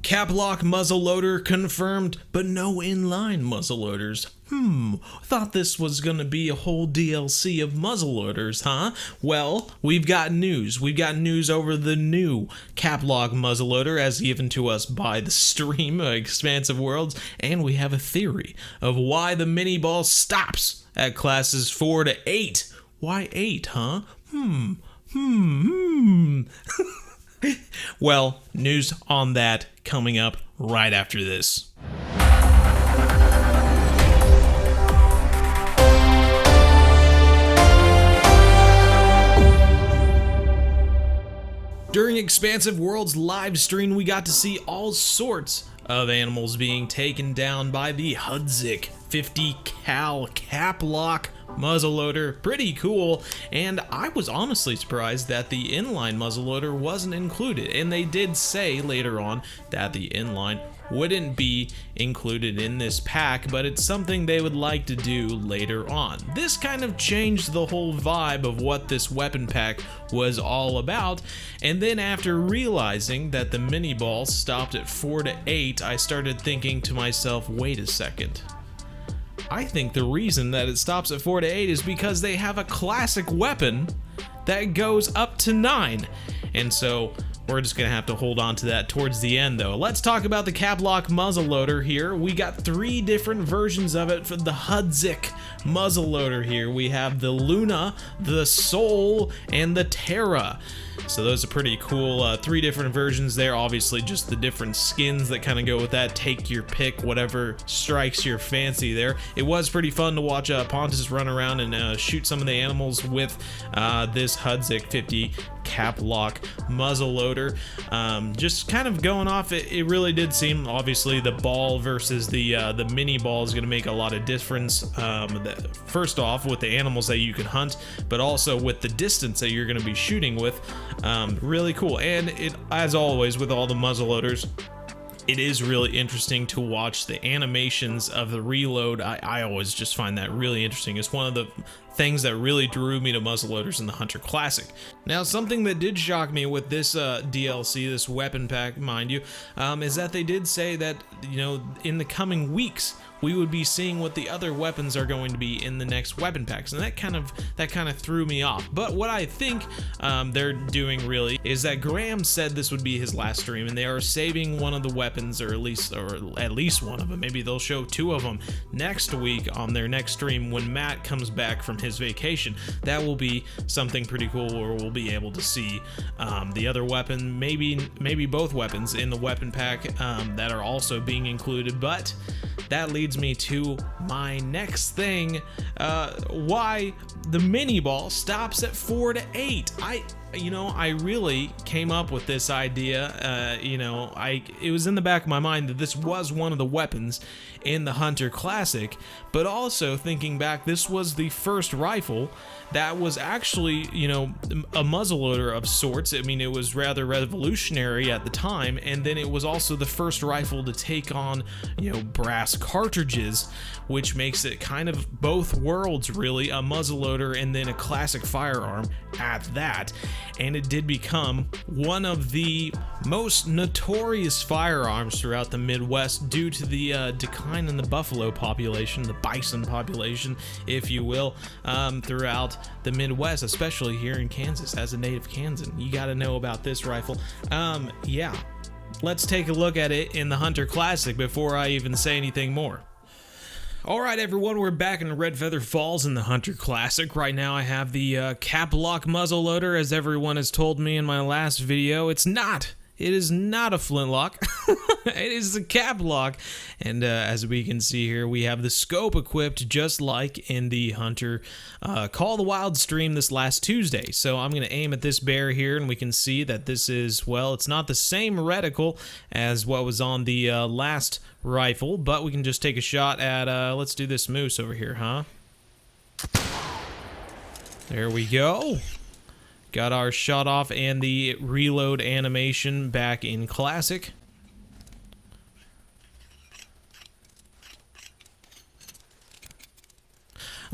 CAPLOCK muzzleloader confirmed, but no inline muzzleloaders. Thought this was gonna be a whole DLC of muzzleloaders, huh? Well, we've got news. We've got news over the new CAPLOCK muzzleloader as given to us by the stream, Expansive Worlds, and we have a theory of why the mini ball stops at classes 4 to 8. Why 8, huh? Well, news on that coming up right after this. During Expansive World's live stream, we got to see all sorts of animals being taken down by the Hudzik 50 cal CAPLOCK muzzleloader. Pretty cool, and I was honestly surprised that the inline muzzleloader wasn't included, and they did say later on that the inline wouldn't be included in this pack, but it's something they would like to do later on. This kind of changed the whole vibe of what this weapon pack was all about, and then after realizing that the mini ball stopped at 4 to 8, I started thinking to myself, wait a second. I think the reason that it stops at 4 to 8 is because they have a classic weapon that goes up to 9. And so we're just gonna have to hold on to that towards the end though. Let's talk about the CAPLOCK muzzleloader here. We got 3 different versions of it for the Hudzik muzzleloader here. We have the Luna, the Soul, and the TERRA. So those are pretty cool. 3 different versions there. Obviously just the different skins that kind of go with that. Take your pick, whatever strikes your fancy there. It was pretty fun to watch Pontus run around and shoot some of the animals with this Hudzik 50 CAPLOCK muzzleloader. Just kind of going off, it really did seem, obviously the ball versus the mini ball is going to make a lot of difference. First off with the animals that you can hunt, but also with the distance that you're going to be shooting with. Really cool, and it, as always with all the muzzleloaders, it is really interesting to watch the animations of the reload. I always just find that really interesting. It's one of the things that really drew me to muzzleloaders in the Hunter Classic. Now, something that did shock me with this DLC, this weapon pack, mind you, is that they did say that, you know, in the coming weeks, we would be seeing what the other weapons are going to be in the next weapon packs, and that kind of threw me off. But what I think they're doing really is that Graham said this would be his last stream, and they are saving one of the weapons, or at least one of them. Maybe they'll show 2 of them next week on their next stream when Matt comes back from his vacation. That will be something pretty cool, where we'll be able to see the other weapon, maybe both weapons in the weapon pack that are also being included. But that leads me to my next thing, why the mini ball stops at 4 to 8. I really came up with this idea, it was in the back of my mind that this was one of the weapons in the Hunter Classic, but also thinking back, this was the first rifle that was actually, a muzzleloader of sorts. I mean, it was rather revolutionary at the time, and then it was also the first rifle to take on, brass cartridges, which makes it kind of both worlds really, a muzzleloader and then a classic firearm at that. And it did become one of the most notorious firearms throughout the Midwest due to the decline in the buffalo population, the bison population, if you will, throughout the Midwest, especially here in Kansas. As a native Kansan, you got to know about this rifle. Yeah, let's take a look at it in the Hunter Classic before I even say anything more. Alright everyone, we're back in Red Feather Falls in the Hunter Classic. Right now I have the CAPLOCK muzzleloader, as everyone has told me in my last video. It is not a flintlock. It is the CAPLOCK. And as we can see here, we have the scope equipped just like in the Hunter Call the Wild stream this last Tuesday. So I'm going to aim at this bear here, and we can see that this is, well, it's not the same reticle as what was on the last rifle, but we can just take a shot at, let's do this moose over here, huh? There we go. Got our shot off and the reload animation back in Classic.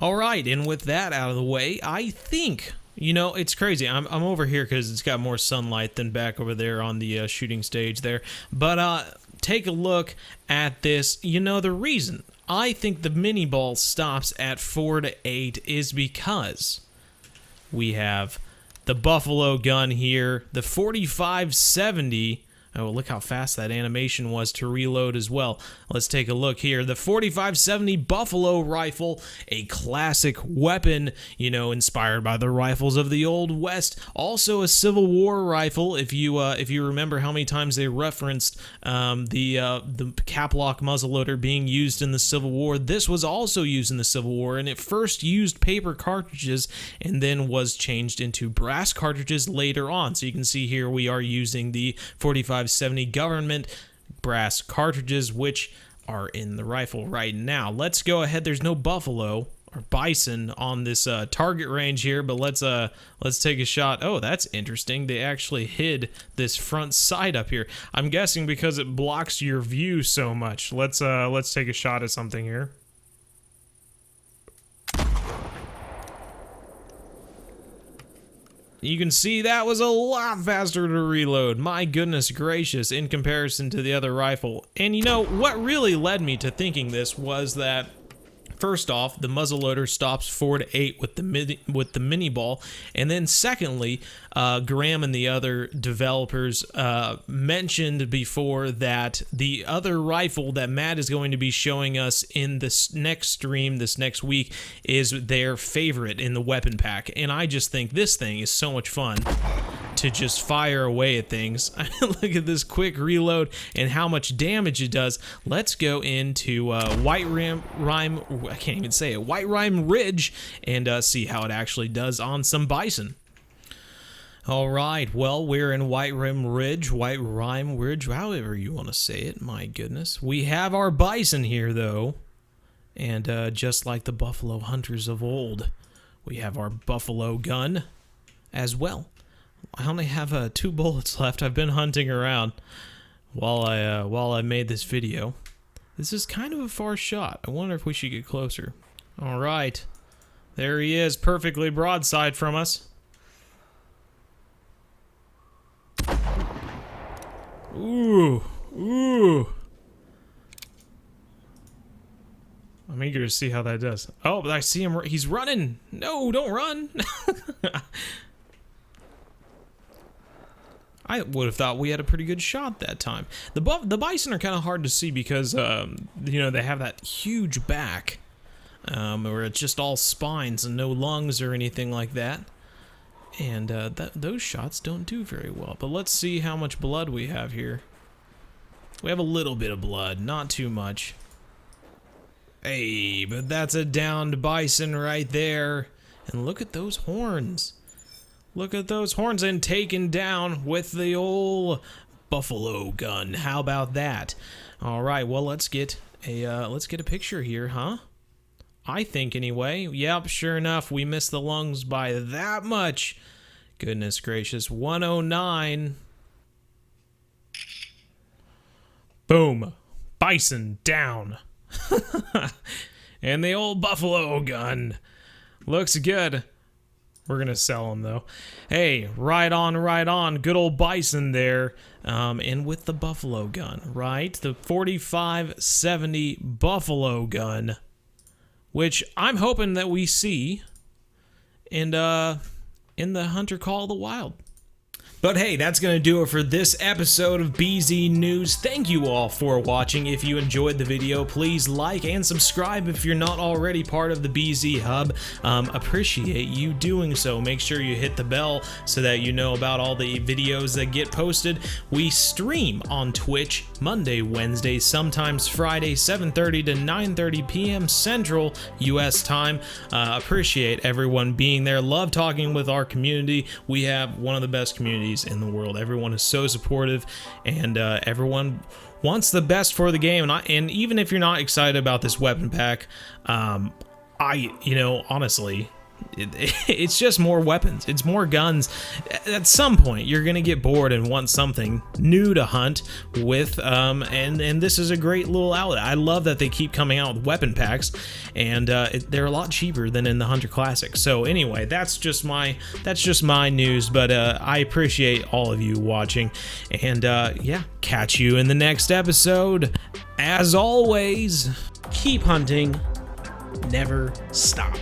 Alright, and with that out of the way, I think You know, it's crazy. I'm over here because it's got more sunlight than back over there on the shooting stage there. But take a look at this. You know, the reason I think the mini ball stops at 4 to 8 is because we have the Buffalo gun here, the 4570. Oh, look how fast that animation was to reload as well. Let's take a look here. The 4570 Buffalo rifle, a classic weapon, you know, inspired by the rifles of the Old West. Also a Civil War rifle, if you remember how many times they referenced the CAPLOCK muzzleloader being used in the Civil War. This was also used in the Civil War, and it first used paper cartridges and then was changed into brass cartridges later on. So you can see here we are using the 4570 government brass cartridges, which are in the rifle right now. Let's go ahead. There's no buffalo or bison on this target range here, but let's take a shot. Oh, that's interesting. They actually hid this front sight up here. I'm guessing because it blocks your view so much. Let's take a shot at something here. You can see that was a lot faster to reload. My goodness gracious, in comparison to the other rifle. And you know, what really led me to thinking this was that, first off, the muzzleloader stops 4 to 8 with the mini ball, and then secondly, Graham and the other developers mentioned before that the other rifle that Matt is going to be showing us in this next stream, this next week, is their favorite in the weapon pack. And I just think this thing is so much fun to just fire away at things. Look at this quick reload and how much damage it does. Let's go into WHITERIME, I can't even say it, WHITERIME Ridge, and see how it actually does on some bison. Alright, well, we're in WHITERIME Ridge, however you want to say it, my goodness. We have our bison here, though, and just like the buffalo hunters of old, we have our buffalo gun as well. I only have 2 bullets left. I've been hunting around while I made this video. This is kind of a far shot. I wonder if we should get closer. Alright, there he is, perfectly broadside from us. Ooh, ooh. I'm eager to see how that does. Oh, but I see him. He's running. No, don't run. I would have thought we had a pretty good shot that time. The bison are kind of hard to see because, you know, they have that huge back where it's just all spines and no lungs or anything like that. And those shots don't do very well. But let's see how much blood we have here. We have a little bit of blood, not too much. Hey, but that's a downed bison right there. And look at those horns. Look at those horns, and taken down with the old buffalo gun. How about that? All right, well, let's get a picture here, huh? I think anyway. Yep, sure enough, we missed the lungs by that much. Goodness gracious, 109. Boom. Bison down. And the old buffalo gun. Looks good. We're gonna sell them though. Hey, right on, right on. Good old bison there. And with the buffalo gun, right? The 4570 buffalo gun, which I'm hoping that we see in the Hunter Call of the Wild. But hey, that's going to do it for this episode of BZNews. Thank you all for watching. If you enjoyed the video, please like and subscribe if you're not already part of the BZ Hub. Appreciate you doing so. Make sure you hit the bell so that you know about all the videos that get posted. We stream on Twitch Monday, Wednesday, sometimes Friday, 7:30 to 9:30 p.m. Central US time. Appreciate everyone being there. Love talking with our community. We have one of the best communities in the world. Everyone is so supportive, and everyone wants the best for the game. And even if you're not excited about this weapon pack, you know, honestly, it's just more weapons, it's more guns. At some point you're gonna get bored and want something new to hunt with, and this is a great little outlet. I love that they keep coming out with weapon packs, and they're a lot cheaper than in the Hunter Classic. So anyway, that's just my news, but I appreciate all of you watching, and yeah, catch you in the next episode. As always, keep hunting, never stop.